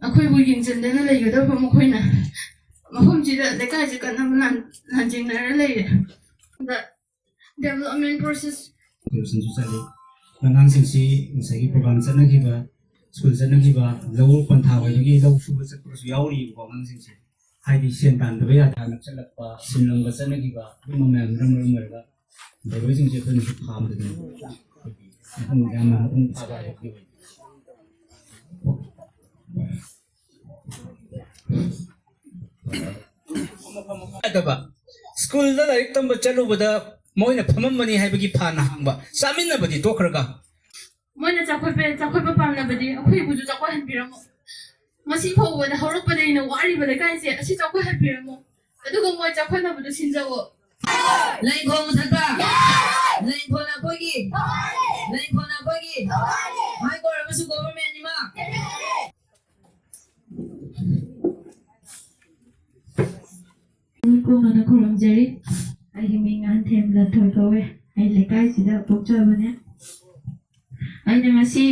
ꯑꯩꯈꯣꯏꯕꯨ ꯌꯦꯡꯁꯤꯟꯗꯅ ꯂꯩꯒꯗꯕ ꯃꯈꯣꯏꯅ ꯃꯐꯝꯁꯤꯗ ꯂꯩꯀꯥꯏꯁꯤ ꯀꯟꯅꯕ ꯂꯥꯟꯖꯦꯡꯅꯔ ꯂꯩꯔꯦ ꯑꯗ ꯗꯦꯕꯂꯞꯃꯦꯟ ꯄ꯭ꯔꯣꯁꯦꯁ ꯇ꯭ꯌꯨꯁꯟꯁꯨ ꯆꯠꯂꯤ ꯑꯉꯥꯡꯁꯤꯡꯁꯤ ꯉꯁꯥꯏꯒꯤ ꯄ꯭ꯔꯣꯒ꯭ꯔꯥꯝ ꯆꯠꯅꯈꯤꯕ ꯁ꯭ꯀꯨꯜ ꯆꯠꯅꯈꯤꯕ ꯂꯧ ꯄꯟꯊꯥ ꯑꯣꯏꯕꯒꯤ ꯂꯧ ꯁꯨꯕ ꯆꯠꯄꯁꯨ ꯌꯥꯎꯔꯤꯕꯀꯣ ꯑꯉꯥꯡꯁꯤꯡꯁꯦ ꯍꯥꯏꯗꯤ ꯁꯦꯟ ꯇꯥꯟꯗꯕ ꯌꯥꯗꯅ ꯆꯠꯂꯛꯄ ꯁꯤꯟꯂꯝꯕ ꯆꯠꯅꯈꯤꯕ ꯑꯗꯨꯝꯕ ꯃꯌꯥꯝꯗꯨꯅ ꯃꯔꯝ ꯑꯣꯏꯔꯒ ꯂꯩꯔꯣꯏꯁꯤꯡꯁꯦ ꯑꯩꯈꯣꯏꯅꯁꯨ ꯐꯥꯕꯗꯒꯤ ꯌꯥꯝꯅ ꯃꯄꯨꯡ ꯐꯥꯕ ꯍꯥꯏꯕꯗꯤ ꯁ꯭ꯀꯨꯜꯗ ꯂꯥꯏꯔꯤꯛ ꯇꯝꯕ ꯆꯠꯂꯨꯕꯗ ꯃꯣꯏꯅ ꯐꯝꯃꯝꯕꯅꯤ ꯍꯥꯏꯕꯒꯤ ꯐꯥꯅ ꯍꯥꯡꯕ ꯆꯥꯃꯤꯟꯅꯕꯗꯤ ꯇꯣꯛꯈ꯭ꯔꯒ ꯃꯣꯏꯅ ꯆꯥꯎꯈꯠꯄ ꯄꯥꯝꯅꯕꯗꯤ ꯑꯩꯈꯣꯏꯕꯨꯁꯨ ꯆꯥꯎꯈꯠꯍꯟꯕꯤꯔꯝꯃꯣ ꯉꯁꯤ ꯐꯥꯎꯕꯗ ꯍꯧꯔꯛꯄꯗꯒꯤꯅ ꯋꯥꯔꯤꯕ ꯂꯩꯀꯥꯏꯁꯦ ꯑꯁꯤ ꯆꯥꯎꯈꯠꯍꯟꯕꯤꯔꯝꯃꯣ ꯑꯗꯨꯒ ꯃꯣꯏ ꯆꯥꯎꯈꯠꯅꯕꯗꯨ ꯁꯤꯟꯖꯋꯣ ꯂꯩꯈꯣꯡ ꯃꯊꯛꯇ ꯂꯩꯈꯣꯡ ꯑꯩꯈꯣꯏꯒꯤ ꯍꯥꯏ ꯀꯣꯔꯠ ꯑꯃꯁꯨꯡ ꯒꯣꯚꯔꯟꯃꯦꯟꯠꯅꯤꯃꯛ ꯀꯣꯟꯅ ꯈꯨꯔꯨꯝꯖꯔꯤ ꯑꯩꯒꯤ ꯃꯤꯡ ꯉꯥꯟꯊꯦꯝ ꯂꯟꯊꯣꯏ ꯀꯧꯋꯦ ꯑꯩ ꯂꯩꯀꯥꯏꯁꯤꯗ ꯄꯣꯛꯆꯕꯅꯦ ꯑꯩꯅ ꯉꯁꯤ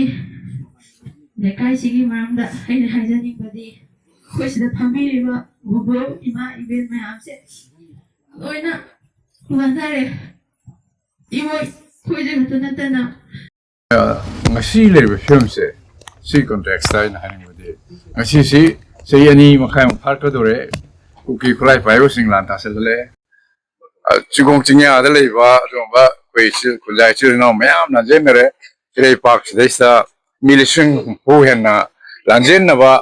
ꯂꯩꯀꯥꯏꯁꯤꯒꯤ ꯃꯔꯝꯗ ꯑꯩꯅ ꯍꯥꯏꯖꯅꯤꯡꯕꯗꯤ ꯑꯩꯈꯣꯏ ꯁꯤꯗ ꯐꯝꯕꯤꯔꯤꯕ ꯕꯣꯕꯣ ꯏꯃꯥ ꯏꯕꯦꯟ ꯃꯌꯥꯝꯁꯦ ꯂꯣꯏꯅ ꯋꯥꯟꯊꯔꯦ ꯏꯃꯣꯏ ꯑꯩꯈꯣꯏꯗ ꯈꯛꯇ ꯅꯠꯇꯅ ngasi leriba filmse si context ta ina haningbodi ngasi si sei ani makhai phar ka dore kuki khulai pai bo sing lan ta selale chigong chingya da leiba ba koi chi kunjai chi no mayam na jenere rei park desta milising hu henna lanjen na ba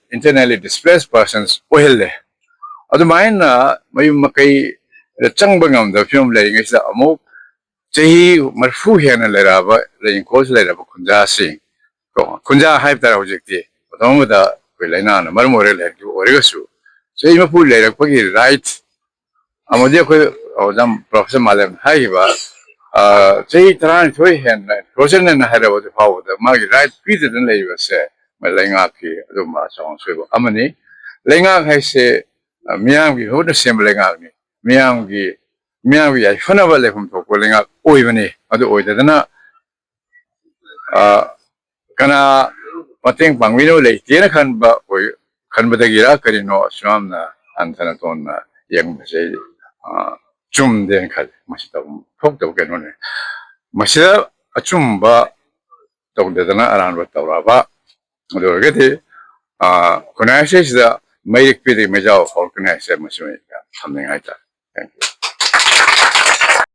internally displaced persons ohelle adu maina mayum makai changba ngam da film lei ngisa amuk Jahi marfu hena leraba rain coach leraba kunja sing kunja hype tara objecti otong da laina na marmore le ki oregasu sei ma pu lerak pagi right amodi ko jam professor malem hai ba sei tran thoi hen project na hara wa fa da ma right piece den le ba se ma lenga ki adu ma song swe ba amani lenga khai se miyam ki ho da sim lenga ni miyam ki Miyawi ay fana wale hum to kolenga oi bane adu oi dadana kana mateng pangwino le tena khan ba oi khan badagira karino swamna antana tonna yang se chum den khal masita thok to ke none masida achum ba to dadana aran ba tawra ba adu gete kuna se sida mai pe de mejaw organize masme thamne ai ta thank you